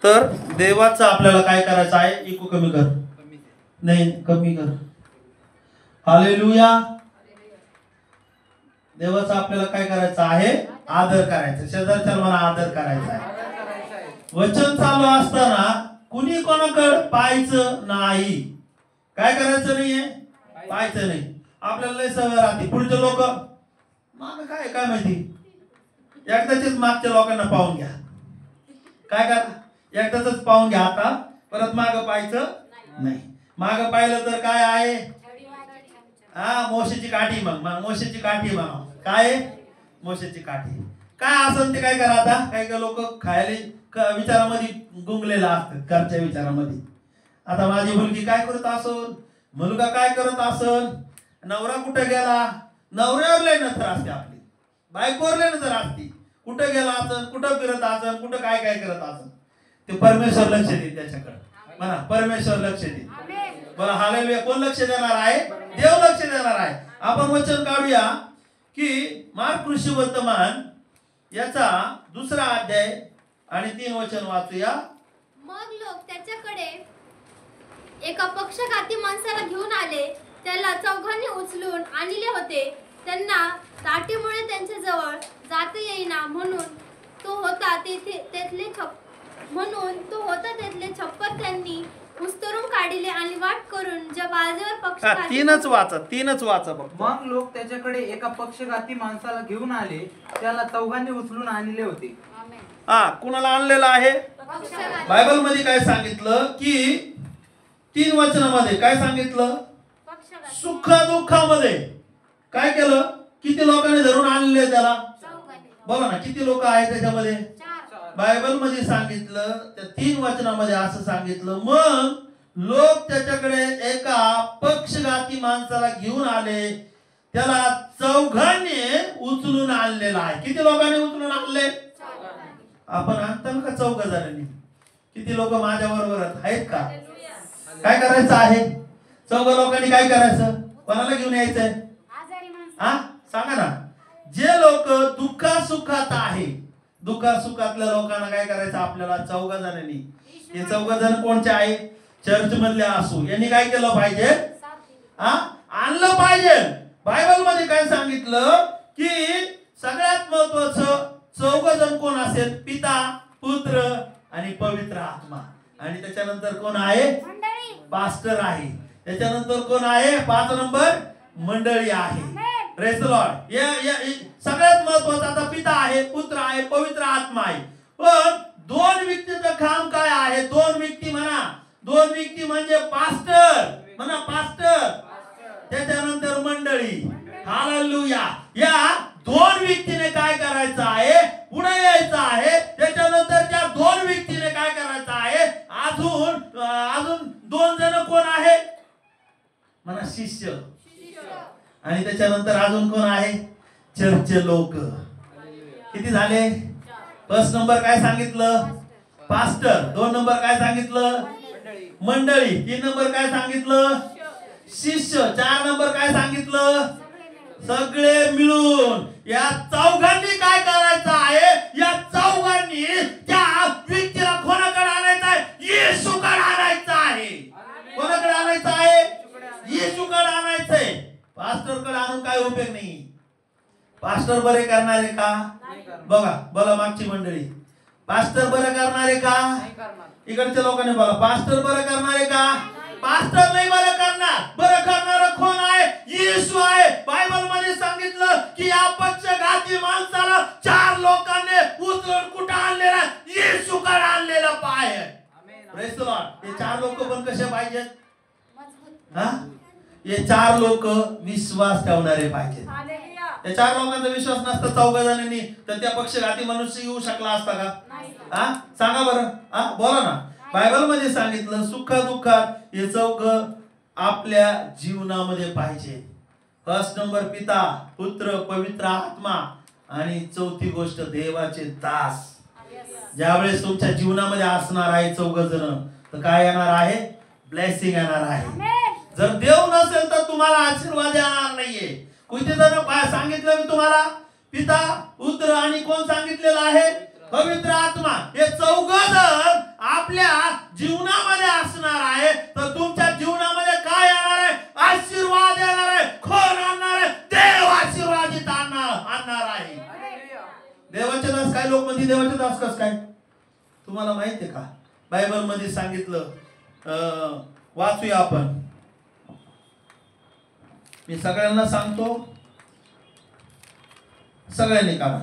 तर देवाचं आपल्याला काय करायचं आहे? इको कमी कर, नाही कमी कर. हालेलुया. देवाचा आपल्याला काय करायचं आहे? आदर करायचा. शेजारच्या मला आदर करायचा आहे. वचन चालू असताना कुणी कोणाकडे पाहायचं नाही. काय करायचं नाहीये? पाहायचं नाही. आपल्याला लय सवय राहते. पुढचे लोक माग काय माहिती, एकदाच मागच्या लोकांना पाहून घ्या. काय करा? एकदाच पाहून घ्या. आता परत माग पाहायचं नाही. माग पाहिलं तर काय आहे? मोशीची काठी. मग मोशीची काठी म्हणा. काय? मोशीची काठी. काय असेल ते काय करा. आता काही लोक खायला विचारामध्ये गुंगलेला असतात, घरच्या विचारामध्ये. आता माझी मुलगी काय करत असन, मुलगा काय करत असन, नवरा कुठे गेला, नवऱ्यावर लय नजर असते आपली, बायकोवर लय नजर असते. कुठे गेला असन, कुठं फिरत असन, कुठं काय करत असन, ते परमेश्वर लक्ष देईल त्याच्याकडे. म्हणा परमेश्वर लक्ष देईल. बरं हालेलुया. कोण लक्ष देणार आहे? देव लक्ष देणार आहे. आपण वचन काढूया की मार्क ऋषी वर्तमान याचा 2रा अध्याय आणि 3 वचन वाचूया. मग लोक त्याच्याकडे एका पक्षघाती माणसाला घेऊन आले. त्याला चौघांनी उचलून आणले होते. त्यांना ताटीमुळे त्यांच्या जवळ जाता येईना म्हणून तो होता तेथले छप्पर त्यांनी उस्तरून काढले आणि वाट करून ज्या बाजूवर पक्षघाती. तीनच वाचा बघ. मग लोक त्याच्याकडे एका पक्षघाती माणसाला घेऊन आले. त्याला चौघांनी उचलून आणले होते. कुणाला आणलेलं आहे? बायबल मध्ये काय सांगितलं की 3 वचनामध्ये काय सांगितलं? सुख दुःखामध्ये काय केलं? किती लोकांनी धरून आणले त्याला? बघा ना किती लोक आहेत त्याच्यामध्ये. बायबल मध्ये सांगितलं त्या 3 वचनामध्ये असं सांगितलं, मग लोक त्याच्याकडे एका पक्षघाती माणसाला घेऊन आले. त्याला चौघांनी उचलून आणलेला आहे. किती लोकांनी उचलून आणले? आपण आणताल का 4 जणांनी? किती लोक माझ्या बरोबर आहेत का? काय करायचं आहे? 4 लोकांनी काय करायचं? कोणाला घेऊन यायचंय? सांगा ना. जे लोक दुःखासुखात आहे, दुःखासुखातल्या लोकांना काय करायचं आपल्याला? 4 जणांनी. हे 4 जण कोणचे आहे? चर्च मधले असू. यांनी काय केलं पाहिजे? आणलं पाहिजे. बायबल मध्ये काय सांगितलं की सगळ्यात महत्वाचं 4 जण कोण असेल? पिता, पुत्र आणि पवित्र आत्मा. आणि त्याच्यानंतर कोण आहे? पास्टर आहे. त्याच्यानंतर कोण आहे? 5 नंबर मंडळी आहे. Praise the Lord. सगळ्यात महत्वाचं आता पिता आहे, पुत्र आहे, पवित्र आत्मा आहे. पण 2 व्यक्तीचं काम काय आहे? 2 व्यक्ती म्हणा. 2 व्यक्ती म्हणजे पास्टर म्हणा, पास्टर. त्याच्यानंतर मंडळी. हालेलुया. या 2 व्यक्तीने काय करायचं आहे? पुढे यायचं आहे. त्याच्यानंतर त्या 2 व्यक्तीने काय करायचं आहे? अजून 2 जण कोण आहे म्हणा? शिष्य. आणि त्याच्यानंतर अजून कोण आहे? चर्चचे लोक. किती झाले? 1 नंबर काय सांगितलं? पास्टर. 2 नंबर काय सांगितलं? मंडळी. 3 नंबर काय सांगितलं? शिष्य. 4 नंबर काय सांगितलं? सगळे मिळून. या 4घांनी काय करायचं आहे? या 4घांनी त्या व्यक्तीला कोणाकडे आणायचं आहे? येशूकडे आणायचं आहे. कोणाकडे आणायचं आहे? येशूकडे आणायचंय. पास्टरकडे आणून काय उपयोग नाही. पास्टर बरे करणारे का? बोला मागची मंडळी. पास्टर बरे करणारे का? इकडच्या लोकांनी बोला. पास्टर बरे करणारे का? पास्टर नाही बरं करणार. बरं करणारा कोण आहे? येशू आहे. बायबल मध्ये सांगितलं की या पक्षघाती माणसाला 4 लोकांनी उचलून कुठं आणलेला? येशूकडे आणलेला पाय. Praise the Lord. हे 4 लोक पण कसे पाहिजेत? हे 4 लोक विश्वास ठेवणारे पाहिजेत. त्या 4 लोकांचा विश्वास नसता 4 जणांनी तर त्या पक्षघाती मनुष्य येऊ शकला असता का? सांगा बरं. बोला ना. बायबल मध्ये सांगितलं सुख दुःखात हे 4 आपल्या जीवनामध्ये पाहिजे. 1 नंबर पिता, पुत्र, पवित्र आत्मा. आणि 4थी गोष्ट देवाचे दास. ज्यावेळेस तुमच्या जीवनामध्ये असणार आहे 4 जण तर काय येणार आहे? ब्लेसिंग येणार आहे. जर देव नसेल तर तुम्हाला आशीर्वाद येणार नाहीये. किती जण सांगितलं मी तुम्हाला? पिता, पुत्र आणि कोण सांगितलेलं आहे? पवित्र आत्मा. हे 4 जण जीवनामध्ये असणार आहे, तर तुमच्या जीवनामध्ये काय येणार आहे? आशीर्वाद येणार आहे. कोण आणणार आहे? देव आशीर्वादित आणणार आहे. देवाचे दास, काय लोक म्हणते देवाचे दास कस काय? तुम्हाला माहिती आहे का? बायबल मध्ये सांगितलं, वाचूया आपण. मी सगळ्यांना सांगतो, सगळ्यांनी काढा.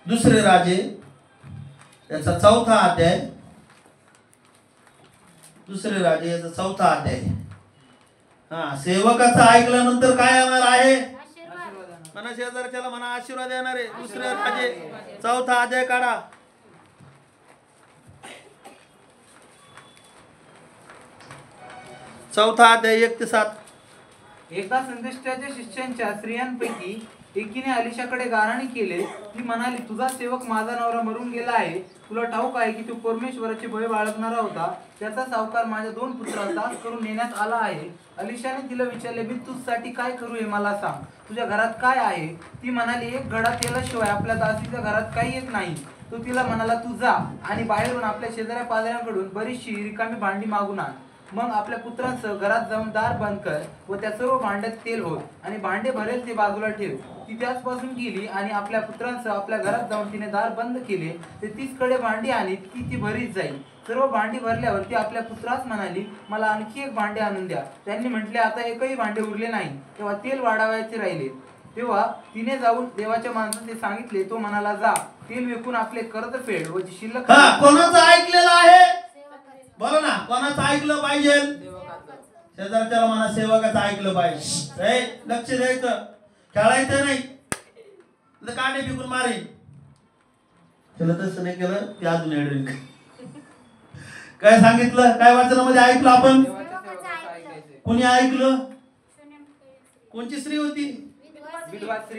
दुसरे राजे याचा 4था अध्याय. दुसरे राजे याचा 4था अध्याय. सेवकाचं ऐकल्यानंतर काय येणार आहे? म्हणा शेजारच्याला म्हणा आशीर्वाद येणार आहे. दुसरे राजे 4था अध्याय काढा. 4था अध्याय 1 ते 7. एका संदेष्टाच्या शिष्यांच्या स्त्रियांपैकी एकीने अलिशाकडे गाराणी केले. ती म्हणाली, तुझा सेवक माझा नवरा मरून गेला आहे. तुला ठाऊक आहे की तो परमेश्वराचे भय बाळगणारा होता. त्याचा सावकार माझ्या 2 पुत्रांचा दास करून नेण्यात आला आहे. अलिशाने तिला विचारले, मी तुझ्यासाठी काय करू हे मला सांग. तुझ्या घरात काय आहे? ती म्हणाली, 1 घडा तेलाशिवाय आपल्या दासीच्या घरात काही येत नाही. तो तिला म्हणाला, तू जा आणि बाहेरून आपल्या शेजाऱ्या पाजाऱ्यांकडून बरीचशी रिकामी भांडी मागून आण. मग आपल्या पुत्रांसह घरात जाऊन दार बंद कर व त्या सर्व भांड्यात तेल होत आणि भांडे भरेल ते बाजूला ठेव. ती त्याचपासून गेली आणि आपल्या पुत्रांसह आपल्या घरात जाऊन तिने दार बंद केले. ते 30 कडे भांडी आणीत की ती भरीत जाईल. सर्व भांडी भरल्यावर ती आपल्या पुत्रास म्हणाली, मला आणखी 1 भांडे आणून द्या. त्यांनी म्हटले, आता एकही भांडे उरले नाही. तेव्हा तेल वाढवायचे राहिले. तेव्हा तिने जाऊन देवाच्या माणसाने सांगितले. तो म्हणाला, जा तेल विकून आपले कर्ज फेड व शिल्लक. कोणाचं ऐकलेलं आहे? बोला ना, कोणाचं ऐकलं पाहिजे? शेजारच्याला म्हणा सेवकाचं ऐकलं पाहिजे. लक्ष द्यायचं, खेळायचं नाही. काटे पिकून मारेन. त्याला तसं नाही केलं ते अजून एडून. काय सांगितलं? काय वाचनामध्ये ऐकलं आपण? कुणी ऐकलं? कोणची स्त्री होती?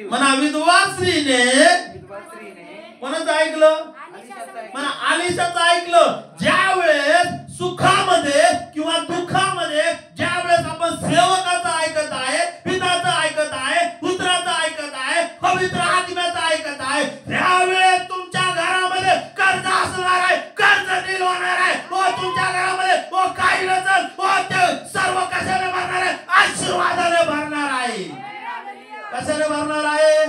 म्हणा विधवा स्त्रीने कोणाचं ऐकलं? म्हणा अलिशाचं ऐकलं. ज्या वेळेस सुखामध्ये किंवा दुःखामध्ये ज्या वेळेस आपण सेवकाचं ऐकत आहे, पिताचं ऐकत आहे, पुत्राचं ऐकत आहे, पवित्र आत्म्याचं ऐकत आहे, त्यावेळेस तुमच्या घरामध्ये कर्ज असणार आहे, कर्ज नील होणार आहे. व तुमच्या घरामध्ये व काही नसेल, व ते सर्व कशाने भरणार आहे? आशीर्वादाने भरणार आहे. कशाने भरणार आहे?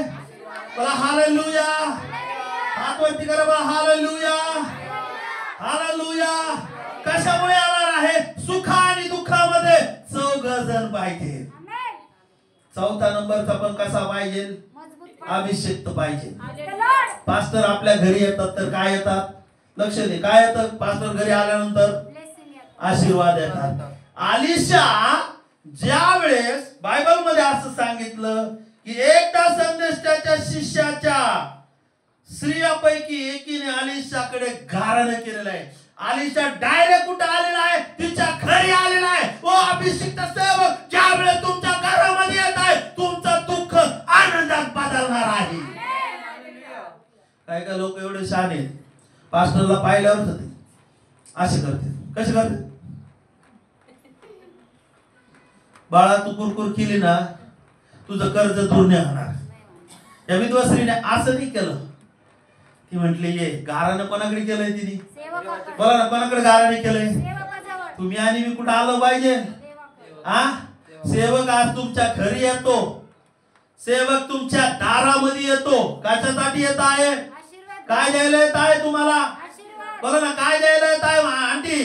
बोला हालेलुया. हात वरती करा बा. Hallelujah, hallelujah. कशामुळे येणार आहे? सुख आणि दुःखामध्ये 4 जण पाहिजे. 4था नंबरचा पण कसा पाहिजे? अभिषेक पाहिजे. पास्टर आपल्या घरी येतात तर काय येतात? लक्ष दे, काय येतात? पास्टर घरी आल्यानंतर आशीर्वाद येतात. अलिशा ज्या वेळेस बायबल मध्ये असं सांगितलं की एकदा संदेष्टाच्या शिष्याच्या स्त्रियांपैकी एकीने अलिशाकडे गाराणं केलेलं आहे. अलिशा डायरेक्ट कुठे आलेला आहे? तिच्या घरी आलेला आहे. व अभिषिक्त सेवक ज्या वेळेस तुमच्या घरामध्ये येत आहे, तुमचं दुःख आनंदात बदलणार आहे. काय काय लोक एवढे छान आहेत, पास्टरला पाहिल्यावर ते असे करते. कसे करते? बाळा तू कुरकुर केली ना, तुझं कर्ज दूर नाही होणार. या विधवा स्त्रीने असं नाही केलं. ती म्हटली, ये गारानं कोणाकडे केलंय? तिने बोला ना, कोणाकडे गाराने केलंय? तुम्ही आणि मी कुठं आलो पाहिजे? सेवक आज तुमच्या घरी येतो. सेवक तुमच्या दारामध्ये येतो. कशासाठी येत आहे? काय द्यायला येत आहे तुम्हाला? बोला ना, काय द्यायला येत आहे? आंटी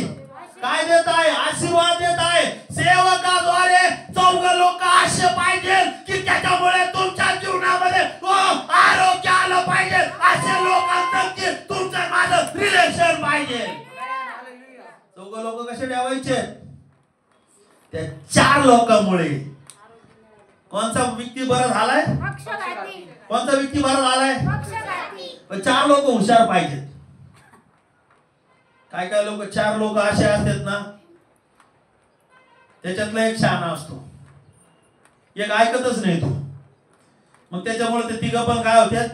काय देत आहे? आशीर्वाद देत आहे. सेवकाद्वारे 4 लोक असे पाहिजे की त्याच्यामुळे तुमच्या जीवनामध्ये आरोग्य आलं पाहिजे. असे लोकांचं की तुमचं माझं रिलेशन पाहिजे. 4 लोक कसे ठेवायचे? त्या 4 लोकांमुळे. कोणता व्यक्ती बरा झालाय? कोणता व्यक्ती बरा झालाय? 4 लोक हुशार पाहिजेत. काय काय लोक 4 लोक असे असतात ना, त्याच्यातला एक शहाणा असतो, एक ऐकतच नाही तो. मग त्याच्यामुळे ते 3 पण काय होतात?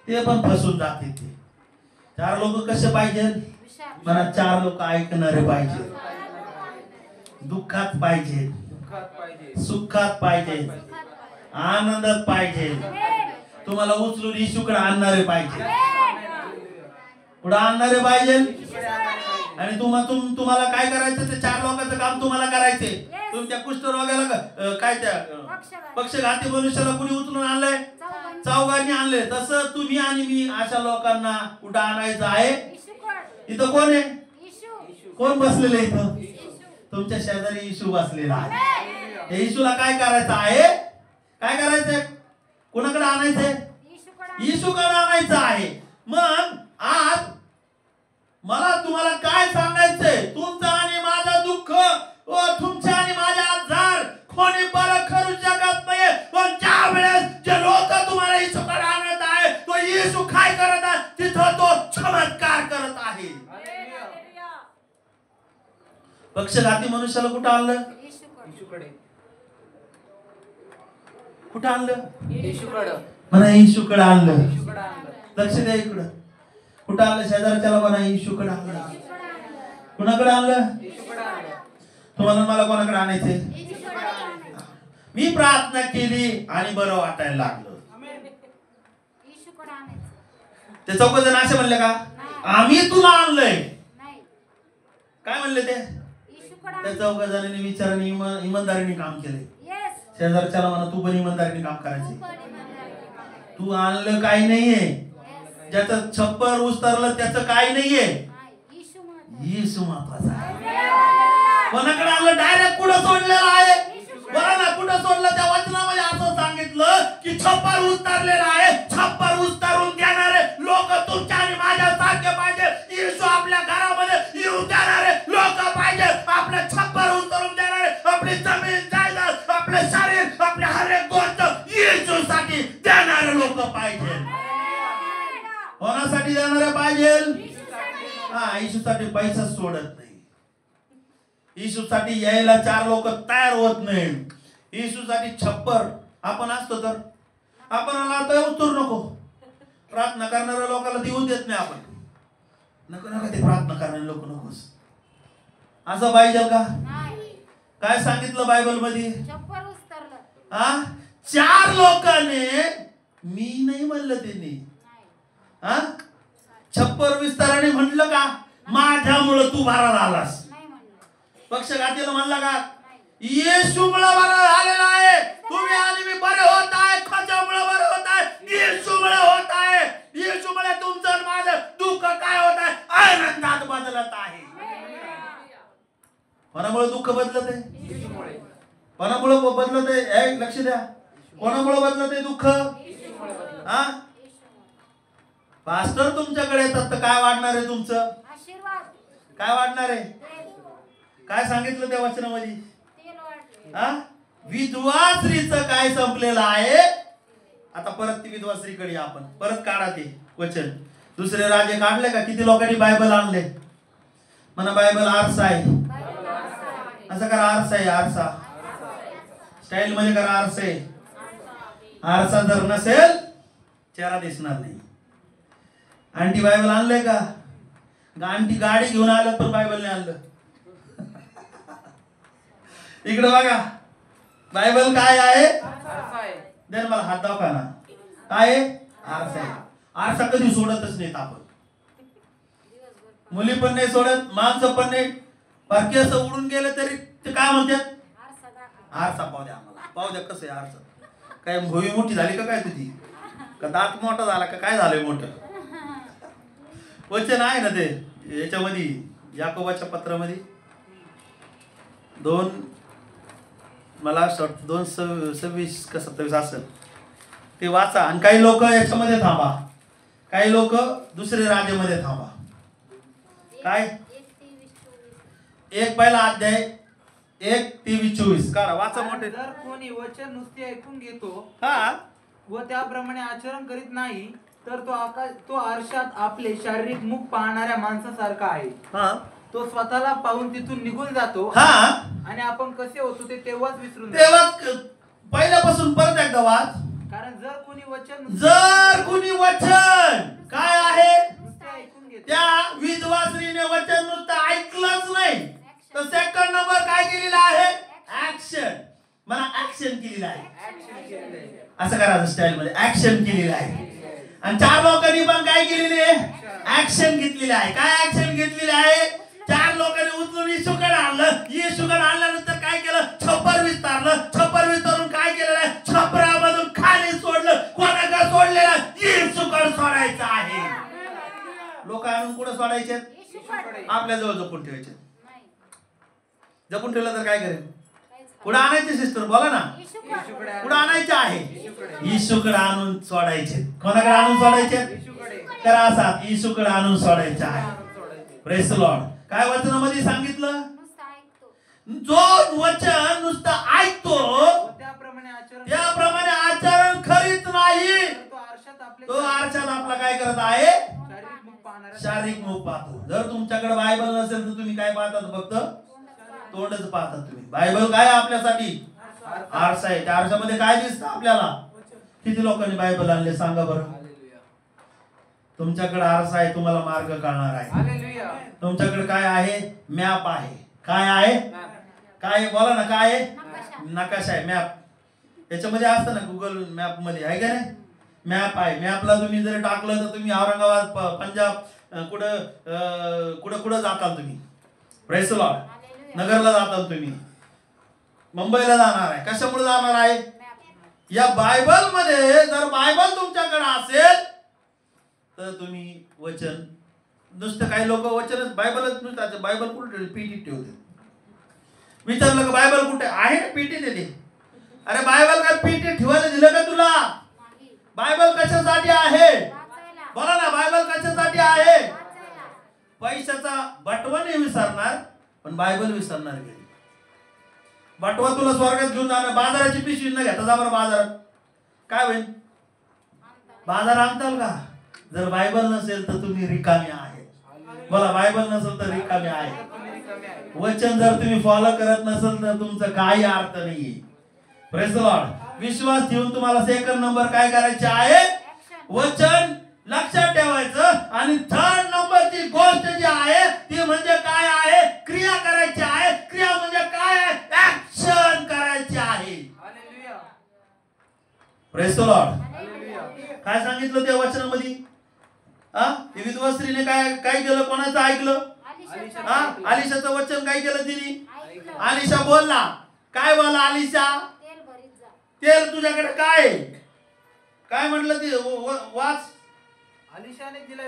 ते पण फसून जाते. ते 4 लोक कसे पाहिजे? मला 4 लोक ऐकणारे पाहिजे. दुःखात पाहिजे, सुखात पाहिजे, आनंदात पाहिजे. तुम्हाला उचलून येशूकडे आणणारे पाहिजे. कुठं आणणारे पाहिजे येशूकडे आणायला पाहिजे. आणि तुम्हाला काय करायचं ते 4 लोकांचं काम तुम्हाला करायचे. तुमच्या कुष्ठरोग्याला काय त्या पक्षघाती मनुष्याला कुणी उचलून आणलंय? चौघांनी आणले. तसं तुम्ही आणि मी अशा लोकांना कुठं आणायचं आहे? इथं कोण आहे? कोण बसलेलं इथं? तुमच्या शेजारी येशू बसलेला आहे. त्या येशूला काय करायचं आहे? काय करायचंय? कोणाकडे आणायचंय? येशूकडे आणायचं आहे. मग आज मला तुम्हाला काय सांगायचंय? तुमचं आणि माझं दुःख व तुमच्या आणि माझ्या आजार कोणी बरं करू शकत नाही. पण ज्या वेळेस जे लोक तुम्हाला येशूकडे आणत आहे, तो येशू काय करत आहे? तिथं तो चमत्कार करत आहे. पक्षघाती मनुष्याला कुठं आणलं? येशूकडे. कुठं आणलं? येशूकडे. म्हणा येशूकडे आणलं. येशूकडे आणलं. लक्ष द्या इकडं. कुठं आणलं? शेजारच्याला म्हणा येशूकडे आणलं. कुणाकडे आणलं? येशूकडे आणलं. तुम्हाला मला कोणाकडे आणायचंय? मी प्रार्थना केली आणि बरं वाटायला लागलं. ते 4 जण असे म्हणले का? आम्ही तुला आणलंय. काय म्हणले ते? त्या 4 जणांनी विचाराने इमानदारीने काम केले. शेजारच्याला म्हणा तू पण इमानदारीने काम करायचे. तू आणलं काही नाहीये. ज्याचं छप्पर उस्तरलं त्याचं काही नाहीये. येशू महत्वाचा आहे. कोणाकडे आणलं? डायरेक्ट कुठं सोडलेलं आहे? बघा ना कुठं सोडलं? त्या वचनामध्ये असं सांगितलं की छप्पर उतरलेलं आहे. छप्पर उतरून देणारे लोक तुमच्या आणि माझ्या सारखे पाहिजे. येशू आपल्या घरामध्ये येऊ देणारे लोक पाहिजे. आपलं छप्पर उतरून देणारे, आपली जमीन जायदाद, आपले शरीर, आपले हर एक गोष्ट येशूसाठी देणारे लोक पाहिजे. कोणासाठी देणारे पाहिजे? हा, येशूसाठी पैसा सोडत नाही. येशूसाठी यायला 4 लोक तयार होत नाही. येशूसाठी छप्पर आपण असतो तर आपण आता उतरू नको. प्रार्थना करणाऱ्या लोकांना देऊ देत नाही आपण. नको नका ते प्रार्थना करणारे लोक नकोस. असं पाहिजे का? काय सांगितलं बायबल मध्ये? हा, 4 लोकांनी मी नाही म्हणलं त्यांनी. हा, छप्पर विस्ताराने म्हटलं का? माझ्यामुळे तू भरा आलास. पक्षघातीला म्हणला का? येशूमुळे बरं झालेला आहे. तुम्ही आणि मी बरे होत आहे. कशामुळे बरे होत आहे? येशूमुळे होत आहे. येशूमुळे तुमचं आणि माझं दुःख काय होत आहे? आनंदात बदलत आहे. कोणामुळे दुःख बदलत आहे? येशूमुळे. कोणामुळे बदलत आहे? लक्ष द्या. कोणामुळे बदलत आहे दुःख? येशूमुळे बदलत. हा, पास्टर तुमच्याकडे येतात तर काय वाढणार आहे? तुमचं काय वाढणार आहे? काय सांगितलं त्या वचनामध्ये? हा, विधवा स्त्रीचं काय संपलेलं आहे? आता परत ती विधवा स्त्रीकडे आपण परत काढा ते वचन. दुसरे राजे काढले का? किती लोकांनी बायबल आणले? म्हणा बायबल आरसा आहे. असं करा, आरसा आहे. आरसा स्टाईल मध्ये करा. आरसा आहे. आरसा जर नसेल चेहरा दिसणार नाही. आंटी बायबल आणलंय का? आंटी गाडी घेऊन आलं पण बायबल नाही आणलं. इकडे बघा बायबल काय आहे? आरसा आहे. दे मला हात दाखवा ना. काय आहे? आरसा आहे. आरसा कधी सोडतच नाहीत आपण. मुली पण नाही सोडत, माणसं पण नाही. बाकी असं उडून गेलं तरी ते काय म्हणतात? आरसा पाहू द्या आम्हाला. पाहू द्या कसं आहे आरसा. काय भोवी मोठी झाली का काय तुझी? का दात मोठा झाला का काय झालंय मोठं? वचन आहे ना ते याच्यामध्ये याकोबाच्या पत्रामध्ये 2 मला 2:26 का 27 असेल ते वाचा. आणि काही लोक याच्यामध्ये थांबा, काही लोक दुसरे राजेमध्ये थांबा. काय? 1 पहिला अध्याय 1:23-24 काढा, वाचा मोठे. जर कोणी वचन नुसते ऐकून घेतो हा, व त्याप्रमाणे आचरण करीत नाही तर तो आरशात आपले शारीरिक मुख पाहणाऱ्या माणसासारखा आहे. हा, तो स्वतःला पाहून तिथून निघून जातो हा, आणि आपण कसे होतो ते तेव्हाच विसरून जातो. तेव्हा पहिल्यापासून परत एकदा वाच. कारण जर कोणी वचन काय आहे? नुसते ऐकून घेतो त्या विधवा स्त्रीने वचन नुसतं ऐकलंच नाही तर सेकंड नंबर काय केलेला आहे? ऍक्शन. मला ऍक्शन केलेलं आहे. ऍक्शन केलेलं आहे. असं करा स्टाईल मध्ये ऍक्शन केलेलं आहे. आणि 4 लोकांनी पण काय केलेले? ऍक्शन घेतलेली आहे. काय ऍक्शन घेतलेली आहे? 4 लोकांनी उचलून येशूकडे आणलं. येशूकडे आणल्यानंतर काय केलं? छप्पर विस्तारलं. छप्पर विस्तारून काय केलेलं आहे? छपरामधून खाली सोडलं. कोणाकडे सोडलेलं? येशूकडे सोडायचं आहे. लोक आणून कुठं सोडायचे? आपल्या जवळ जपून ठेवायचे. जपून ठेवलं तर काय करेल? पुढे आणायचे सिस्टर, बोला ना. पुढे आणायचे आहे. येशूकडे आणून सोडायचे. कोणाकडे आणून सोडायचे? करा असा, येशूकडे आणून सोडायचे आहे. Praise the Lord. काय वचनामध्ये सांगितलं? जो वचन नुसतं ऐकतो त्याप्रमाणे आचरण करीत नाही, तो आरशात आपला काय करत आहे? शारीरिक मुख पाहतो. जर तुमच्याकडे बायबल नसेल तर तुम्ही काय पाहतात? फक्त तोंडच पाहतात तुम्ही. बायबल काय आपल्यासाठी? आरसा आहे. त्या आरशामध्ये काय दिसतं आपल्याला? किती लोकांनी बायबल आणले सांगा बरं? तुमच्याकडे आरसा आहे, तुम्हाला मार्ग कळणार आहे. तुमच्याकडे काय आहे? मॅप आहे. काय आहे? काय बोला ना, काय आहे? नकाशा आहे, मॅप. त्याच्यामध्ये असतं ना गुगल मॅप मध्ये, आहे का नाही? मॅप आहे. मॅपला तुम्ही जर टाकलं तर तुम्ही औरंगाबाद, पंजाब, कुठं जाताल तुम्ही? Praise the Lord. नगरला जाताल तुम्ही, मुंबईला जाणार आहे. कशामुळे जाणार आहे? या बायबल मध्ये जर बायबल तुमच्याकडे असेल तर तुम्ही वचन, नुसतं काही लोक वचनच बायबलच नुसतं, बायबल कुठे ठेवले? पीटी ठेवते. विचारलं का बायबल कुठे आहे? ना पीटी देते. अरे बायबल काय पीटी ठेवायला दिलं का तुला? बायबल कशासाठी आहे? बोला ना, बायबल कशासाठी आहे? पैशाचा बटवा नाही विसरणार, पण बायबल विसरणार नाही. बटवा तुला स्वर्गात घेऊन जाणार. बाजाराची पिशवी न घेता जा बरं बाजारात, काय होईल? बाजार आणताल का? जर बायबल नसेल तर तुम्ही रिकामे आहे. बोला, बायबल नसेल तर रिकामे आहे. वचन जर तुम्ही फॉलो करत नसेल तर तुमचं काही अर्थ नाहीये. Praise the Lord. विश्वास ठेवून तुम्हाला सेकंड नंबर काय करायचे आहे? वचन लक्षात ठेवायचं. आणि थर्ड नंबरची गोष्ट जी आहे ती म्हणजे काय आहे? क्रिया करायची आहे. क्रिया म्हणजे काय आहे? ऍक्शन करायची आहे. Praise the Lord. काय सांगितलं त्या वचनामध्ये? ती विधवा स्त्रीने काय केलं? कोणाचं ऐकलं? आलिशाचं वचन काय केलं तिने? आलिशा बोलला. काय बोलला आलिशा? तेल तुझ्याकडे काय? काय म्हटलं ती? वाच. आलिशाने तिला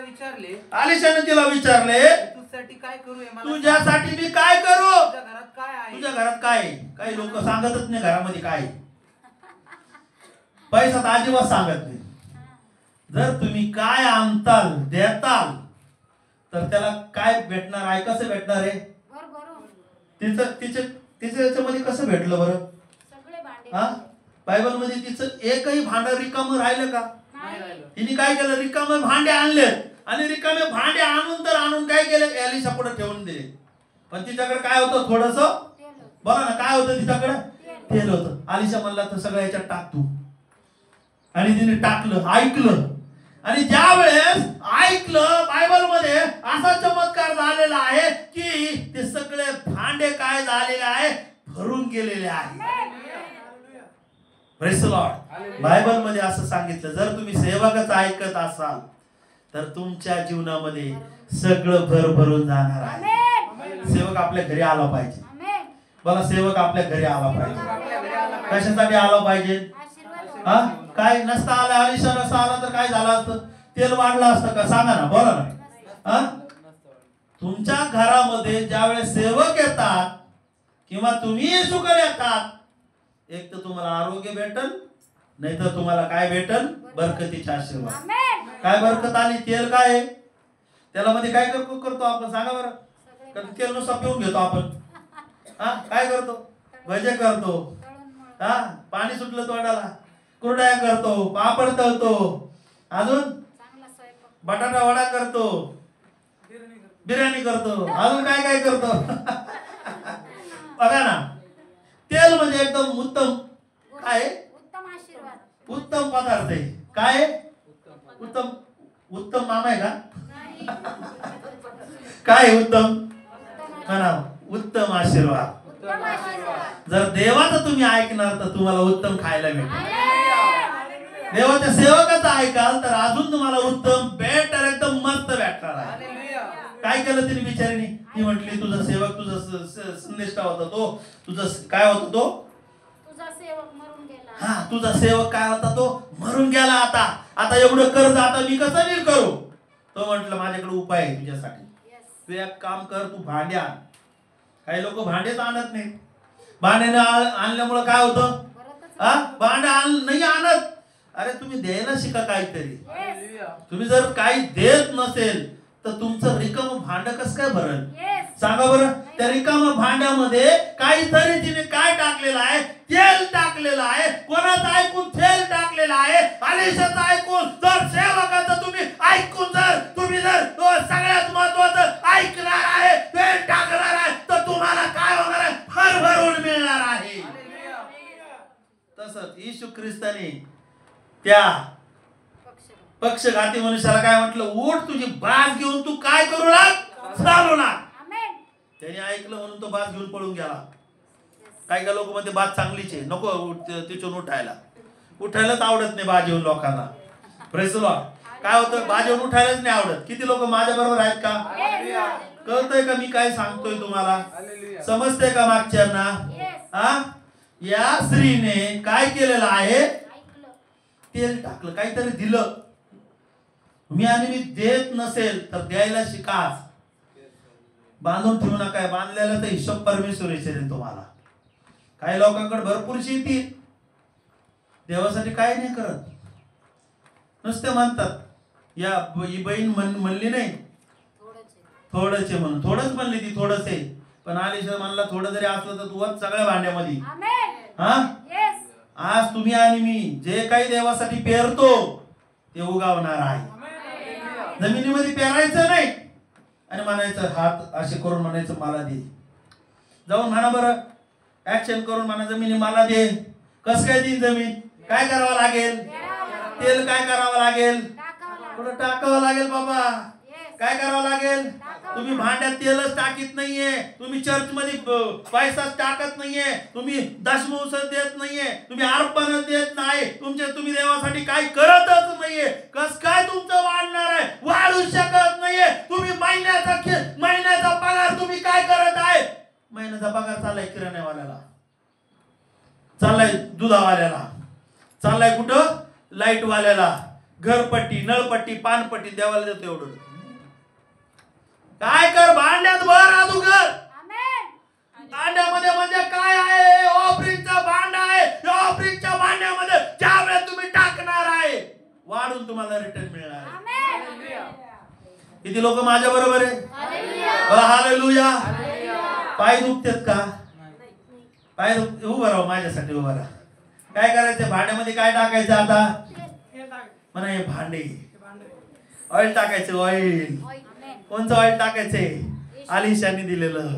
विचारले, तुझ्यासाठी काय करू? तुझ्यासाठी मी काय करू? तुझ्या घरात काय आहे? तुझ्या घरात काय? काही लोक सांगतच नाही घरामध्ये काय. पैसा तर अजिबात सांगत नाही. जर तुम्ही काय आणताल, देताल, तर त्याला काय भेटणार आहे? कसं भेटणार आहे? तिचं याच्यामध्ये कसं भेटलं बरं? बायबल मध्ये तिचं एकही भांडं रिकामं राहिलं का? तिने काय केलं? रिकामे भांडे आणले. आणि रिकामे भांडे आणून काय केलं? एलिशा पुढे ठेवून दिले. पण तिच्याकडे काय होतं? थोडस, बघा ना, काय होतं तिच्याकडे? तेल होतं. आलिशा म्हणला तर सगळ्या याच्यात टाक तू. आणि तिने टाकलं, ऐकलं. आणि ज्या वेळेस ऐकलं, बायबल मध्ये असा चमत्कार झालेला आहे की ते सगळे भांडे काय झालेले आहे? भरून गेलेले आहे. Praise the Lord. बायबल मध्ये असं सांगितलं, जर तुम्ही सेवकच ऐकत असाल तर तुमच्या जीवनामध्ये सगळं भरभरून जाणार आहे. सेवक आपल्या घरी आला पाहिजे. बोला, सेवक आपल्या घरी आला पाहिजे. कशासाठी आला पाहिजे? काय नसता आला, आलिशा नसता आला तर काय झालं असतं? तेल वाढलं असतं का? सांगा ना, बोला ना. तुमच्या घरामध्ये ज्यावेळेस सेवक येतात किंवा तुम्ही येशूकडे येतात, एक तर तुम्हाला आरोग्य भेटल, नाही तर तुम्हाला काय भेटल? बरकतीचा आशीर्वाद. काय बरकत आली? तेल काय आहे? त्याला मध्ये काय करतो आपण? सांगा बरं. तेल नुसतं पिऊन घेतो आपण. काय करतो? भजे करतो, पाणी सुटलं तोंडाला, कुरड्या करतो, पापड तळतो, अजून बटाटा वडा करतो, बिर्याणी करतो, अजून काय करतो? बघा ना, तेल म्हणजे एकदम उत्तम काय? उत्तम पदार्थ आहे. काय? उत्तम मामा आहे का? काय उत्तम? म्हणा, उत्तम आशीर्वाद. जर देवाचं तुम्ही ऐकणार तर तुम्हाला उत्तम खायला भेटेल. देवाच्या सेवकाचं ऐकाल तर अजून तुम्हाला उत्तम, बेटर, एकदम मस्त भेटेल. टाकणार आहे. हालेलुया. काय केलं तिने बिचारीने? ती म्हटली तुझा सेवक, तुझा संदेष्टा होता तो, तुझा काय होता तो? तुझा सेवक मरून गेला. हा, तुझा सेवक काय होता तो? मरून गेला. आता एवढं कर्ज आता मी कसं नील करू? तो म्हटलं माझ्याकडे उपाय आहे तुझ्यासाठी. तू एक काम कर, तू भांडे आण. काही लोक भांडेच आणत नाही. भांड्याने आणल्यामुळे काय होतं? हा, भांडे नाही आणत. अरे तुम्ही द्यायला शिका काहीतरी. हालेलुया. तुम्ही जर काही देत नसेल तर तुमचं रिकाम भांड कसं काय भरल? सांगा बरं. त्या रिकामा भांड्यामध्ये काहीतरी तिने काय टाकलेलं आहे? तेल टाकलेलं आहे. कोणाचं ऐकून तेल टाकलेलं आहे? अलिशाचं ऐकून. जर सेवकाचं तुम्ही ऐकून जर तुम्ही जर सगळ्यात महत्वाचं ऐकणार आहे, तेल टाकणार आहे, तर तुम्हाला काय होणार आहे? भरभरून मिळणार आहे. तसंच येशू ख्रिस्ताने त्या पक्षघाती मनुष्याला काय म्हटलं? उठ, तुझी बाज घेऊन तू काय करू लाग? चालू लाग. त्याने ऐकलं म्हणून तो बाज घेऊन पळून गेला. काही लोक म्हणते बाज चांगलीच आहे, नको तिथून उठायलाच आवडत नाही बाज येऊन लोकांना. Praise the Lord. काय होतं? बाज येऊन उठायलाच नाही आवडत. किती लोक माझ्या बरोबर आहेत का? कळतंय का मी काय सांगतोय तुम्हाला? हालेलुया. समजतंय का मागच्यांना? हा, या स्त्रीने काय केलेलं आहे? तेल टाकलं, काहीतरी दिलं. मी आणि मी देत नसेल तर द्यायला शिका. बांधून ठेवू नका. बांधलेला तर हिशोब परमेश्वर विचारेल तुम्हाला. काही लोकांकडे भरपूर शेती, देवासाठी काय नाही करत, नुसते म्हणतात. या ही बहीण म्हणली नाही थोडंच आहे म्हणून. थोडंच म्हणली ती, थोडंच आहे. पण आलेश्वर म्हणला थोडं जरी असलं तर तू सगळ्या भांड्यामध्ये. हा, आज तुम्ही आणि मी जे काही देवासाठी पेरतो ते उगावणार आहे. जमिनीमध्ये पेरायचं नाही आणि म्हणायचं हात असे करून म्हणायचं मला दे. जाऊन म्हणा बरं, ऍक्शन करून म्हणा जमिनी मला दे. कस काय देईन जमीन? काय करावं लागेल? तेल काय करावं लागेल? थोडं टाकावं लागेल बाबा. काय करावं लागेल? तुम्ही भांड्यात तेलच टाकीत नाहीये, तुम्ही चर्च मध्ये पैसाच टाकत नाहीये, तुम्ही दशमंश देत नाहीये, तुम्ही अर्पण देत नाही, तुम्ही देवासाठी काही करतच नाहीये. कस काय तुमचं वाढणार आहे? वाढू शकत नाहीये. तुम्ही महिन्याचा पगार तुम्ही काय करत आहे? महिन्याचा पगार चाललाय किराण्यावाल्याला, चाललाय दुधावाल्याला, चाललाय कुठं? लाईट वाल्याला, घरपट्टी, नळपट्टी, पानपट्टी देवाला देतो एवढं. काय कर? भांड्यात भर अगोदर. भांड्यामध्ये म्हणजे काय आहे? ऑफरिंगचा भांडा आहे. या ऑफरिंगच्या भांड्यामध्ये ज्यावेळेस तुम्ही टाकणार आहे वाढून तुम्हाला रिटर्न मिळणार आहे. किती लोक माझ्या बरोबर आहे? हालेलुया. पाय दुखतात का? पाय दुखते, उभं राहा माझ्यासाठी, उभं राहा. काय करायचं? भांड्यामध्ये काय टाकायचं आता? म्हणा हे भांडे, ऑइल टाकायचं. ऑइल कोणचं ऑइल टाकायचंय? अलिशाने दिलेलं.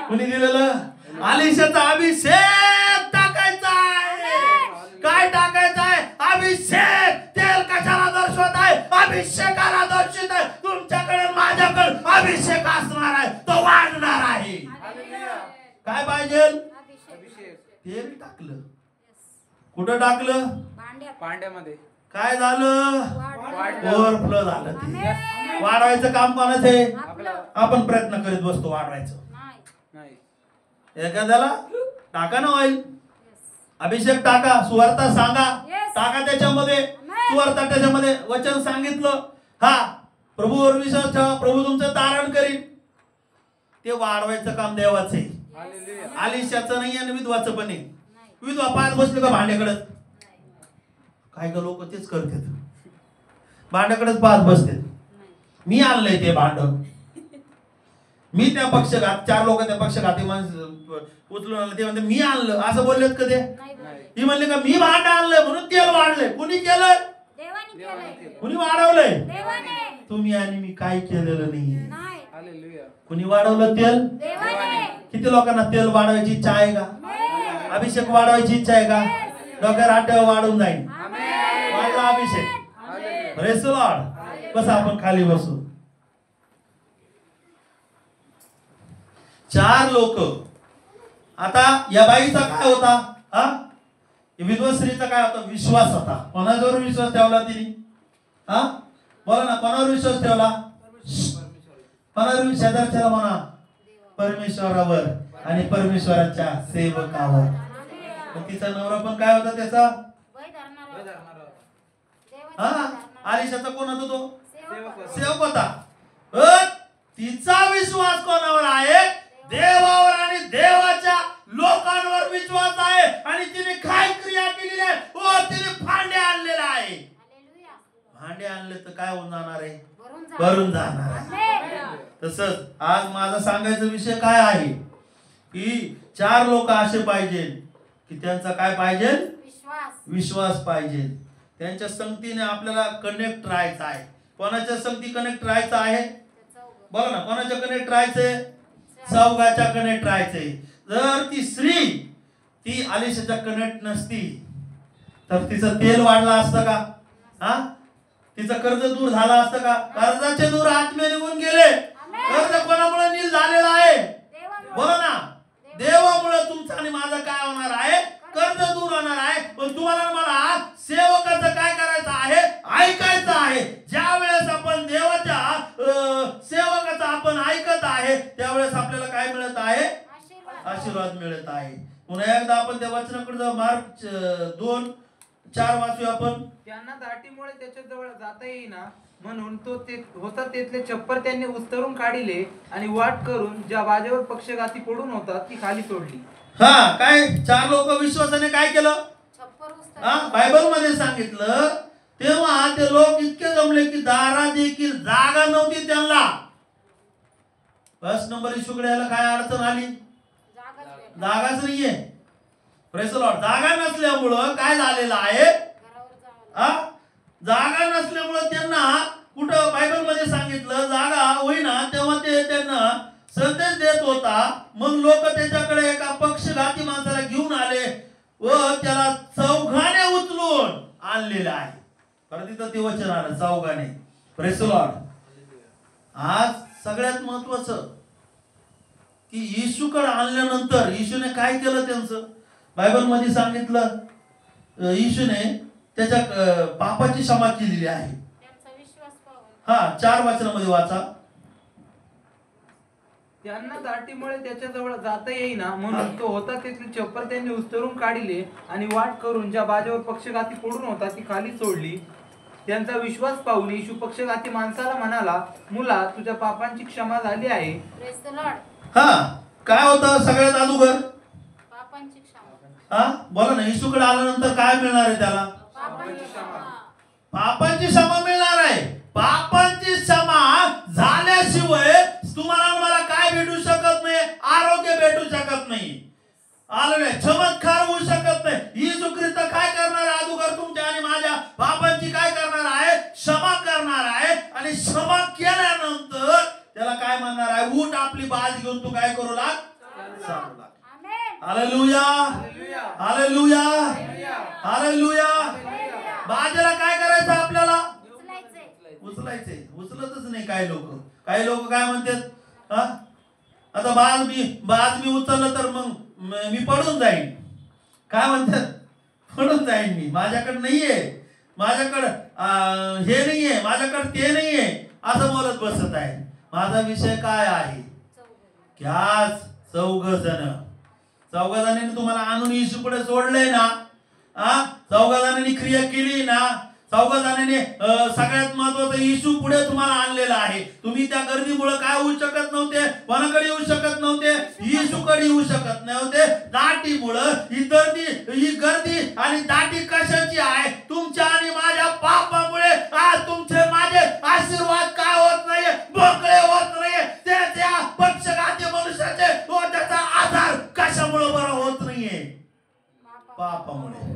कुणी दिलेलं? अलिशाचा अभिषेक टाकायचा आहे. काय टाकायचं आहे? अभिषेक. तेल कशाला दर्शवत आहे? अभिषेकाला दर्शवत आहे. तुमच्याकडे माझ्याकडे अभिषेक असणार आहे, तो वाढणार आहे. काय पाहिजे? तेल टाकलं. कुठं टाकलं? भांड्यामध्ये. काय झालं? ओव्हरफ्लो झालं. ते वाढवायचं काम कोणाचं आहे? आपण प्रयत्न करीत बसतो वाढवायचं. एखाद्याला टाका ना ऑइल, अभिषेक टाका, सुवार्ता सांगा, टाका त्याच्यामध्ये. सुवार्ता त्याच्यामध्ये वचन सांगितलं, हा प्रभूवर विश्वास ठेवा, प्रभू तुमचं तारण करीन. ते वाढवायचं काम देवाचं आहे, आलिशाचं नाही आणि विधवाचं पण आहे. विधवा पाच बसले का भांड्याकडे? काय का लोक तेच करतात, भांड्याकडेच पाहत बसतात. मी आणलंय ते भांड, मी त्या पक्षघात, चार लोक त्या पक्षघाती माणसं उचलून आणलं. ते म्हणते मी आणलं, असं बोललेत का ते? ही म्हणले का मी भांड आणलंय म्हणून तेल वाढलंय. कुणी केलंय? कुणी वाढवलंय? तुम्ही आणि मी काय केलेलं नाहीये. कुणी वाढवलं तेल? किती लोकांना तेल वाढवायची इच्छा आहे का? अभिषेक वाढवायची इच्छा आहे का? डोक्यावर आट्यावर वाढून जाईल. वाढला अभिषेक. Praise the lord. बस आपण खाली बसू. चार लोक. आता या बाईचा काय होता? हा, विधवा स्त्रीचा काय होता? विश्वास होता. कोणावर विश्वास ठेवला तिने? हा, बोला ना, कोणावर विश्वास ठेवला? कोणावर? शेजारच्याला म्हणा परमेश्वरावर आणि परमेश्वराच्या सेवकावर. तिचा नवरा पण काय होता त्याचा? हा, आलिशाचा कोण होता तो? सेवक होता. तिचा विश्वास कोणावर आहे? देवावर आणि देवाच्या लोकांवर विश्वास आहे. आणि तिने काय क्रिया केलेली आहे? तिने भांडे आणलेले आहे. भांडे आणले तर काय होऊन जाणार आहे? भरून जाणार आहे. तसंच आज माझा सांगायचा विषय काय आहे की 4 लोक असे पाहिजे की त्यांचा काय पाहिजे? विश्वास पाहिजे. त्यांच्या संगतीने आपल्याला कनेक्ट राहायचं आहे. कोणाच्या संगती कनेक्ट राहायचं आहे? बघा ना, कोणाच्या कनेक्ट राहायचंय? चौघाच्या कनेक्ट राहायचंय. जर ती स्त्री ती आलिशाच्या कनेक्ट नसती तर तिचं तेल वाढलं असतं का? हा, तिचं कर्ज दूर झालं असतं का? कर्जाचे दूर आत्मे निघून गेले. कर्ज कोणामुळे नील झालेलं आहे? बोला ना, देवामुळे तुमचं आणि माझं काय होणार आहे? कर्ज दूर होणार आहे. पण तुम्हाला मला सेवकाचं काय करायचं आहे? ऐकायचं आहे. ज्या वेळेस आपण देवाच्या सेवकाचं आपण ऐकत आहे त्यावेळेस आपल्याला काय मिळत आहे? आशीर्वाद मिळत आहे. पुन्हा एकदा आपण त्या वचनाकडे जाऊ. मार्क 2:4 वाचूया आपण. त्यांना दाटीमुळे त्याच्या जवळ जाता येईना म्हणून तो ते होता तेथले चप्पर त्यांनी उस्तरून काढिले आणि वाट करून ज्या बाजेवर पक्षघाती पडून होता ती खाली सोडली. हा, काय 4 लोक विश्वासाने काय केलं? हा, बायबल मध्ये सांगितलं तेव्हा ते लोक इतके जमले की दारा देखील जागा नव्हती त्यांना. फर्स्ट नंबर इशूकडे यायला काय अडचण आली? जागाच नाहीये. Praise the Lord. जागा नसल्यामुळं काय झालेलं आहे? हा, जागा नसल्यामुळं त्यांना कुठं बायबल मध्ये सांगितलं जागा होईना तेव्हा ते त्यांना संदेश देत होता. मग लोक त्याच्याकडे एका पक्षघाती माणसाला घेऊन आले व त्याला चौघाने उचलून आणलेलं आहे. परत तिथं ते वचन आलं चौघाने. Praise the Lord. आज सगळ्यात महत्वाचं की येशूकडे आणल्यानंतर येशूने काय केलं त्यांचं? बायबल मध्ये सांगितलं येशूने त्याच्या पापाची क्षमा केलेली आहे. हा, 4 वचनामध्ये वाचा. त्यांना दाटीमुळे त्याच्या जवळ जाता येईना म्हणून तो होता तेथले चप्पर त्यांनी उस्तरून काढिले आणि वाट करून ज्या बाजेवर पक्षघाती पडून होता ती खाली सोडली. त्यांचा विश्वास पाहून येशू पक्षघाती माणसाला म्हणाला, मुला तुझ्या पापांची क्षमा झाली आहे. हा, काय होतं सगळ्यात अगोदर? हा, बोला ना. येशूकडे आल्यानंतर काय मिळणार आहे त्याला? पापांची क्षमा मिळणार आहे. पापांची क्षमा झाल्याशिवाय तुम्हाला मला काय भेटू शकत नाही? आरोग्य भेटू शकत नाही. आलं, चमत्कार होऊ शकत नाही. येशू ख्रिस्त काय करणार आहे? अगोदर तुमच्या आणि माझ्या पापांची काय करणार आहे? क्षमा करणार आहे. आणि क्षमा केल्यानंतर त्याला काय म्हणणार आहे? उठ, आपली बाज घेऊन तू काय करू लाग? चालू लाग. Hallelujah, hallelujah, hallelujah. बाजेला काय करायचं आपल्याला? उचलायचंय. उचलतच नाही काही लोक काय म्हणतात? हा, आता बाज मी उचललं तर मग मी पडून जाईन. काय म्हणतात? पडून जाईन मी. माझ्याकडे नाहीये, माझ्याकडं हे नाहीये, माझ्याकडे ते नाहीये असं बोलत बसत आहे. माझा विषय काय आहे? ह्याच चौघजणांनी तुम्हाला आणून येशूकडे सोडलंय ना. चौघजणांनी क्रिया केली ना. चौघजणांनी सगळ्यात महत्वाचं येशू पुढे तुम्हाला आणलेलं आहे. तुम्ही त्या गर्दीमुळे काय होऊ शकत नव्हते? कोणाकडे येऊ शकत नव्हते? येशूकडे येऊ शकत नव्हते. दाटीमुळं ही गर्दी आणि दाटी कशाची आहे? तुमच्या आणि माझ्या पापामुळे आज तुमचे माझे आशीर्वाद काय होत नाहीये? मोकळे होत नाहीये. त्या पक्षघाती मनुष्याचे व त्याचा आधार कशामुळे बरा होत नाहीये? पापामुळे.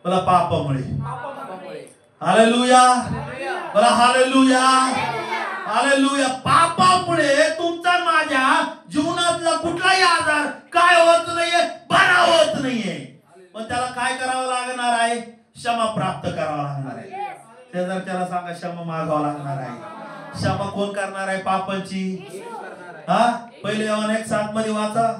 बोला पापामुळे. हालेलुया, बोला हालेलुया, हालेलुया. पापामुळे तुमचा माझ्या जीवनातला कुठलाही आजार काय होत नाहीये? बरा होत नाहीये. मग त्याला काय करावं लागणार आहे? क्षमा प्राप्त करावं लागणार आहे. त्याला सांगा क्षमा मागावं लागणार आहे. क्षमा कोण करणार आहे पापांची? हा, पहिले योहान 1:7 मध्ये वाचा.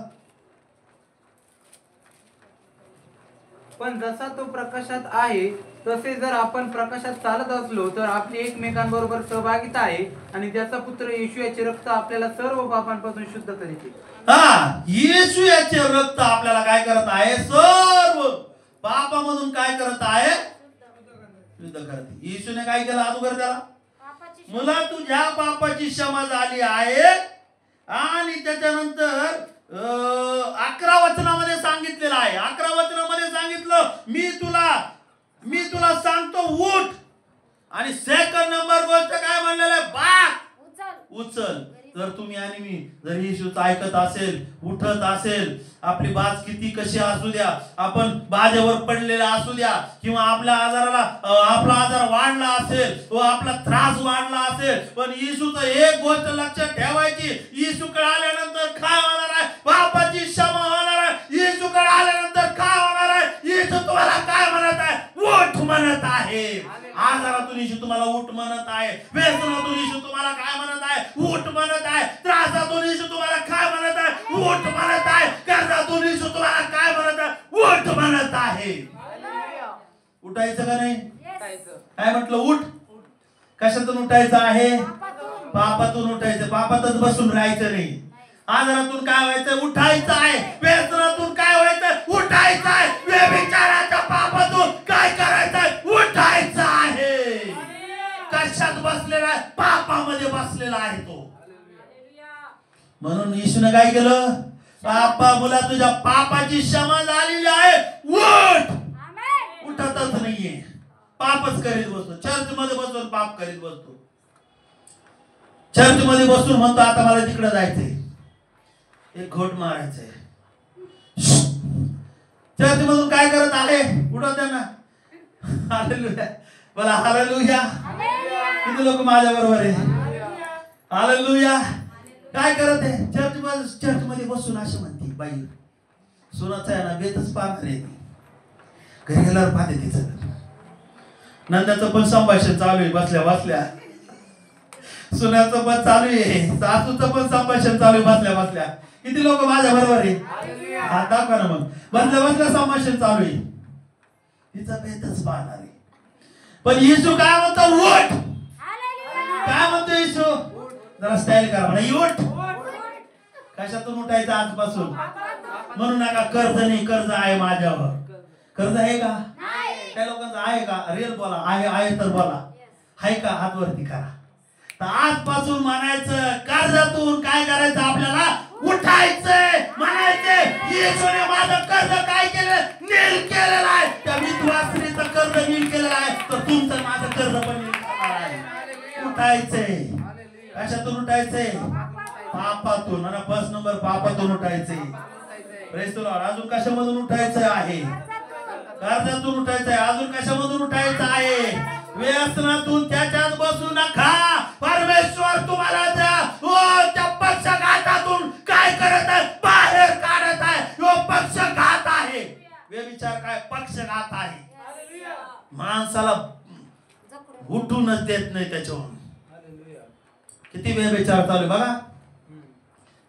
पण जसा तो प्रकाशात आहे तसे जर आपण प्रकाशात चालत असलो तर आपली एकमेकांबरोबर सहभागिता आहे आणि त्याचा पुत्र येशू याचे रक्त आपल्याला सर्व पापांपासून शुद्ध करीत. येशू याचे रक्त आपल्याला काय करत आहे? सर्व पापामधून काय करत आहे? शुद्ध करते. येशूने काय केलं अगोदर त्याला? मुला तुझ्या पापाची क्षमा झाली आहे. आणि त्याच्यानंतर 11 वचनामध्ये सांगितलेलं आहे. 11 वचनामध्ये सांगितलं मी तुला सांगतो उठ. आणि सेकंड नंबर गोष्ट काय म्हणलेलं आहे? बाग उचल. जर तुम्ही आणि मी जर येशूचं ऐकत असेल, उठत असेल, आपली बाज किती कशी असू द्या, आपण बाजेवर पडलेला असू द्या, किंवा आपल्या आपला आजार वाढला असेल व आपला त्रास वाढला असेल, पण येशूचं एक गोष्ट लक्षात ठेवायची, येशूकडे आल्यानंतर काय होणार आहे? पापाची क्षमा होणार आहे. येशूकडे आल्यानंतर काय होणार आहे? येशू तुम्हाला काय म्हणत आहे? उठ म्हणत आहे. आजारातून येशू तुम्हाला उठ म्हणत आहे. व्यसनातून येशू तुम्हाला काय म्हणत आहे? उठ म्हणत आहे. त्रासातून येशू तुम्हाला काय म्हणत आहे? उठ म्हणत आहे. कर्जातून येशू तुम्हाला काय म्हणत आहे? उठ म्हणत आहे. उठायचं का नाही? काय म्हटलं? उठ. कशातून उठायचं आहे? पापातून उठायचं. पापातच बसून राहायचं नाही. आजारातून काय व्हायचं? उठायचं आहे. व्यसनातून काय व्हायचं? उठायचं आहे. व्यभिचाराच्या पापातून काय करायचं आहे? उठायचं आहे. कशात बसलेला आहे? पापामध्ये बसलेला आहे तो. म्हणून येशूने काय केलं? पापा मुला तुझ्या पापाची क्षमा झालेली आहे. उठ. उठतच नाहीये. पापच करीत बसतो. चर्च मध्ये बसून पाप करीत बसतो. चर्च मध्ये बसून म्हणतो आता मला तिकडे जायचंय, एक घोट मारायचंय. चर्च मधून काय करत आले? उठव त्यांना. हालेलुया. बोला हालेलुया. किती लोक माझ्या बरोबर आहे? हालेलुया. काय करत आहे? चर्च मध्ये बसून अशी म्हणते बाई सोनाचा आहे ना बेतच पाहणार आहे. घरी गेल्यावर पाहते तिचं. नंदाचं पण संभाषण चालू आहे बसल्या बसल्या. सुनाचं पण चालू आहे. सासूचं पण संभाषण चालू आहे बसल्या बसल्या. किती लोक माझ्या बरोबर आहे? हात दाखवा ना मग. बसल्या बसल्या संभाषण चालू आहे. तिचा बेतच पाहणार आहे. पण येशू काय म्हणतो? उठ. काय म्हणतो येशू? जरा स्टाईल करा म्हणा. उठ. कशातून उठायचं आजपासून? म्हणू नका कर्ज नाही, कर्ज आहे माझ्यावर. कर्ज आहे का? त्या लोकांचं आहे का? रिअल बोला. आहे तर बोला. आहे का? हात वरती करा. तर आजपासून म्हणायचं कर्जातून काय करायचं? आपल्याला उठायचंय. म्हणायचंय येशूने माझं कर्ज काय केलं? नील केलेलं आहे. त्या विधवा स्त्रीचं कर्ज नील केलेलं आहे. तर तुमचं माझं कर्ज पण नील करणार आहे. उठायचंय. कशातून उठायचंय? पापातून. म्हणा फर्स्ट नंबर पापातून उठायचंय. Praise the lord. अजून कशामधून उठायचं आहे? कर्जातून उठायचंय. अजून कशामधून उठायचं आहे? व्यसनातून. त्याच्यात बसू नका. परमेश्वर तुम्हाला त्या पक्षघातातून काय करत आहे? बाहेर काढत आहे. तो पक्षघात आहे. व्यभिचार काय? पक्षघात आहे. माणसाला उठूनच देत नाही त्याच्यावर. किती व्यभिचार चालू बघा.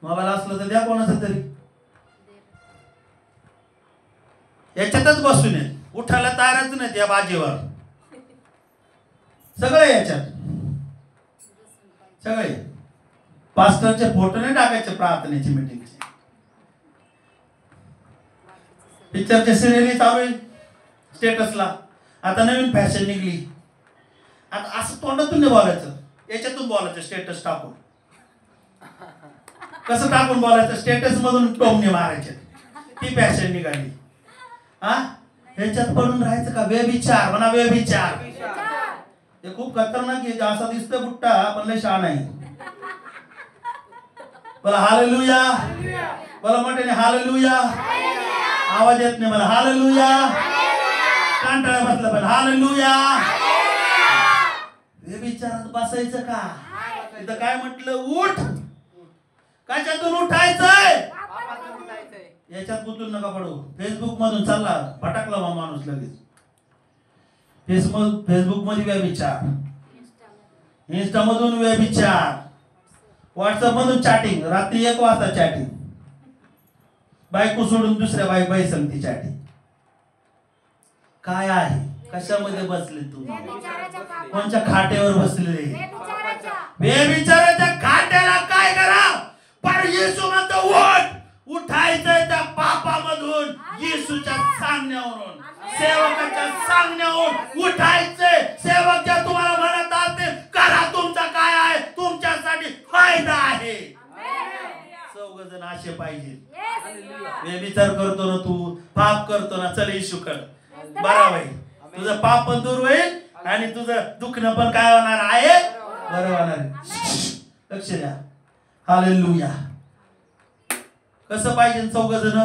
मोबाईल असलं तर द्या कोणाचं तरी. याच्यातच बसून आहे. उठायला तयारच नाही त्या बाजीवर. सगळे याच्यात. सगळे पास्टरचे फोटो नाही टाकायचे प्रार्थनेची मीटिंगचे. पिक्चरचे सिरियल चालू आहे स्टेटसला. आता नवीन फॅशन निघली. आता असं तोंडातून नाही बोलायचं, याच्यातून बोलायचं. स्टेटस टाकून. कसं टाकून बोलायचं? स्टेटस मधून टोमणे मारायचे. ती फॅशन निघाली. ह्याच्यात पडून राहायचं का? व्यभिचार. म्हणा व्यभिचार. हे खूप खतरनाक आहे. असा दिसतोय बुट्टा पण लय शहाणा आहे. बोला हालेलुया. बोला मोठ्याने हालेलुया. आवाज येत नाही मला. हालेलुया. कांटाळा बसला पण हालेलुया. व्यभिचारात बसायचं का? इथं काय म्हटलं? उठ. कशातून उठायचंय? याच्यात गुंतून नका पडू. फेसबुक मधून चालला फटाकला माणूस लगेच. फेसबुक मध्ये व्यभिचार, इंस्टा मधून व्यभिचार, व्हॉट्सअप मधून चॅटिंग. रात्री 1 वाजता चॅटिंग. बायको सोडून दुसऱ्या बाई संगती चॅटिंग. काय आहे? कशामध्ये बसले तू? व्यभिचाराच्या पापात. कोणच्या खाटेवर बसले? व्यभिचाराच्या. व्यभिचाराच्या खाट्याला काय करा? पण येशू म्हणतो उठ, उठायचंय त्या पापामधून, येशूच्या सांगण्यावरून, सेवकाच्या सांगण्यावरून उठायचंय. सेवक ज्या तुम्हाला म्हणत असतील करा, तुमचा काय आहे, तुमच्यासाठी फायदा आहे. चौघजण असे पाहिजे. व्यभिचार करतो ना तू, पाप करतो ना, चल येशूकडे, बरं होईल, तुझं पाप पण दूर होईल आणि तुझं दुखणं पण काय होणार आहे, बरं होणार आहे. लक्ष द्या. हालेलुया. कसं पाहिजे चौघजण?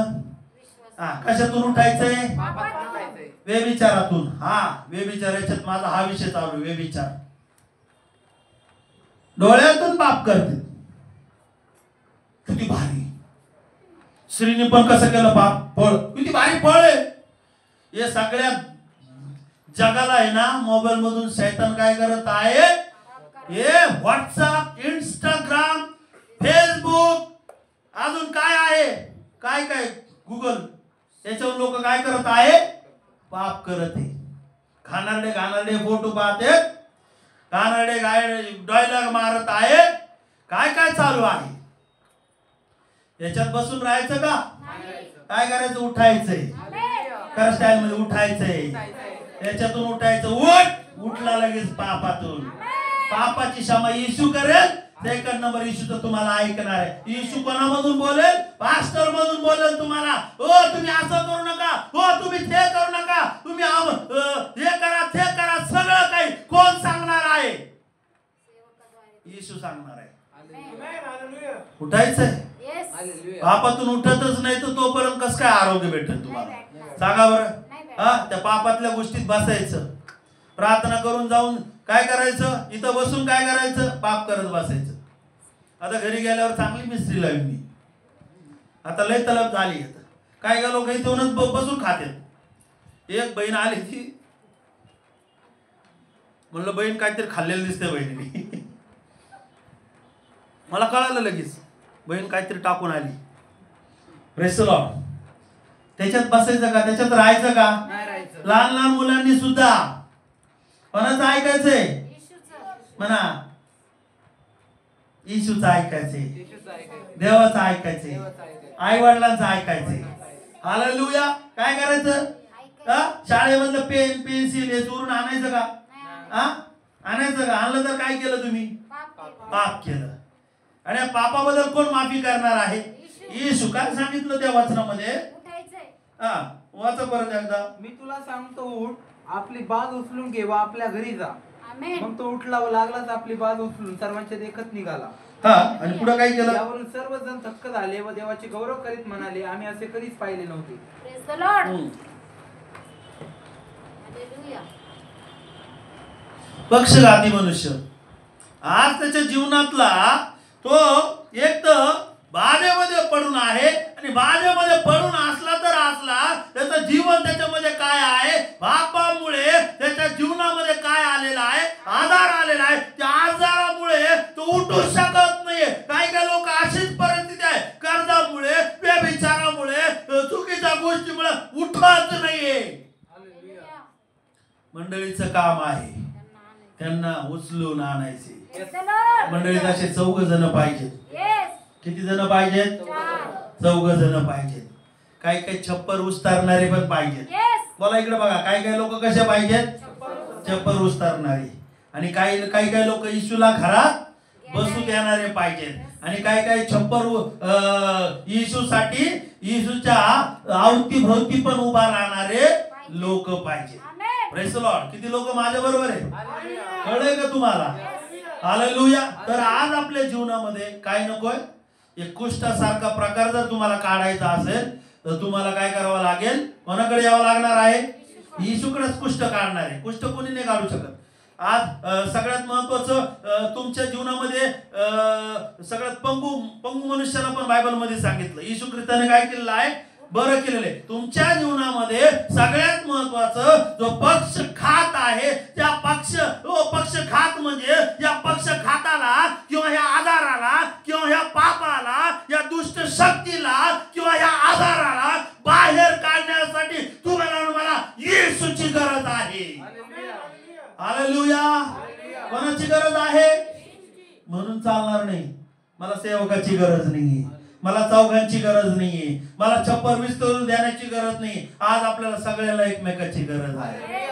कशातून उठायचंय? व्यभिचारातून. व्यभिचाराच्यात माझा हा विषय चालू. व्यभिचार डोळ्यातून पाप करते. किती भारी स्त्रीने पण कसं केलं पाप, फळ किती भारी फळ आहे. हे सगळ्या जगाला आहे ना मोबाईल मधून शैतान काय करत आहे? हे व्हॉट्सअप, इंस्टाग्राम, फेसबुक, अजून काय आहे, काय काय गुगल, त्याच्यावर लोक काय करत आहे? पाप करत आहे. घाणेरडे फोटो पाहते, घाणेरडे डायलॉग मारत आहे. काय काय चालू आहे? याच्यात बसून राहायचं का? काय करायचं? उठायचंय. कर स्टाईल मध्ये उठायचंय. याच्यातून उठायचं. उठला लगेच पापातून. पापाची क्षमा येशू करेल. सेकंड नंबर येशूचं तुम्हाला ऐकणार आहे. येशू कोणामधून बोलेल? पास्टर मधून बोलेल तुम्हाला. हो तुम्ही असं करू नका, हो तुम्ही ते करू नका, तुम्ही हे करा ते करा, सगळं काही कोण सांगणार आहे? येशू सांगणार आहे. उठायचंय. पापातून उठतच नाही तर तोपर्यंत कसं काय आरोग्य भेटेल तुम्हाला? सांगा बरं. त्या पापातल्या गोष्टीत बसायचं, प्रार्थना करून जाऊन काय करायचं? इथं बसून काय करायचं? पाप करत बसायचं. आता घरी गेल्यावर चांगली मिस्त्री लावली मी, आता लय तलब झाली. काय काय लोक इथूनच बसून खातात. एक बहीण आली ती, म्हणलं बहीण काहीतरी खाल्लेलं दिसते बहिणीने. मला कळालं लगेच बहीण काहीतरी टाकून आली. Press Lord. त्याच्यात बसायचं का? त्याच्यात राहायचं का? लहान लहान मुलांनी सुद्धा कोणाचं ऐकायचंय? म्हणा येशूचं ऐकायचंय, देवाचं ऐकायचंय, आई वडिलांचं ऐकायचंय. हालेलुया. काय करायचं? शाळेमधलं पेन पेन्सिल हे चोरून आणायचं का? आणायचं का? आणलं तर काय केलं तुम्ही? पाप केलं. आणि पापाबद्दल कोण माफी करणार आहे? येशू. काय सांगितलं त्या वचनामध्ये? वाचा परत एकदा. मी तुला सांगतो उठ, आपली बाज उचलून घे व आपल्या घरी जा. मग तो उठला व लागलाच आपली बाज उचलून सर्वांच्या देखत निघाला. आणि पुढे काय केलं? यावरून सर्वजण थक्क झाले व देवाचे गौरव करीत म्हणाले, आम्ही असे कधीच पाहिले नव्हते. पक्षघाती मनुष्य आज त्याच्या जीवनातला तो एक तर बाधेमध्ये पडून आहे, आणि बाधेमध्ये पडून असला तर असला, त्याचं जीवन त्याच्यामध्ये काय आहे? पापामुळे त्याच्या जीवनामध्ये काय आलेला आहे? आजार आलेला आहे. त्या आजारामुळे तो उठू शकत नाहीये. काही काही लोक अशीच परिस्थिती आहे, कर्जामुळे, व्यभिचारामुळे, चुकीच्या गोष्टीमुळे उठत नाहीये. मंडळीचं काम आहे त्यांना उचलून आणायचे. मंडळीत असे 4 जण पाहिजेत. किती जण पाहिजेत? 4 जण पाहिजेत. काही काही छप्पर उस्तारणारे पण पाहिजेत. बोला इकडे बघा. काही काही लोक कसे पाहिजेत? छप्पर उस्तारणारे. आणि काही काही लोक येशूला घरात बसू देणारे पाहिजेत. आणि काही काही छप्पर येशूसाठी, येशूच्या अवतीभोवती पण उभा राहणारे लोक पाहिजेत. Praise the Lord. किती लोक माझ्या बरोबर आहे? कळलंय का तुम्हाला? हालेलुया. तर आज आपल्या जीवनामध्ये काय नकोय? एक कुष्ठासारखा प्रकार जर तुम्हाला काढायचा असेल तर तुम्हाला काय करावं लागेल? कोणाकडे यावं लागणार आहे? येशूकडेच कुष्ठ काढणार आहे. कुष्ठ कोणी नाही काढू शकत. आज सगळ्यात महत्वाचं तुमच्या जीवनामध्ये सगळ्यात पंगू मनुष्याला पण बायबल मध्ये सांगितलं. येशू ख्रिस्ताने काय केलेलं आहे? बरं केलेलं आहे. तुमच्या जीवनामध्ये सगळ्यात महत्वाचं जो पक्षघात आहे, त्या पक्षघात म्हणजे या पक्षघाताला किंवा ह्या आजाराला किंवा ह्या पापाला, या दुष्ट शक्तीला किंवा ह्या आजाराला बाहेर काढण्यासाठी तुम्हाला मला येशूची गरज आहे. सेवकाची गरज नाहीये, मला चौघांची गरज नाहीये, मला छप्पर विस्तरून देण्याची गरज नाही. आज आपल्याला सगळ्याला एकमेकाची गरज आहे.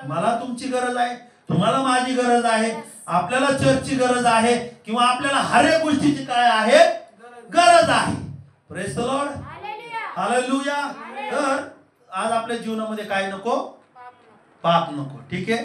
मला तुमची गरज आहे, तुम्हाला माझी गरज आहे, आपल्याला चर्चची गरज आहे, किंवा आपल्याला हर एक गोष्टीची काय आहे, गरज आहे. Praise the Lord, hallelujah. तर आज आपल्या जीवनामध्ये काय नको, पाप नको. ठीक आहे.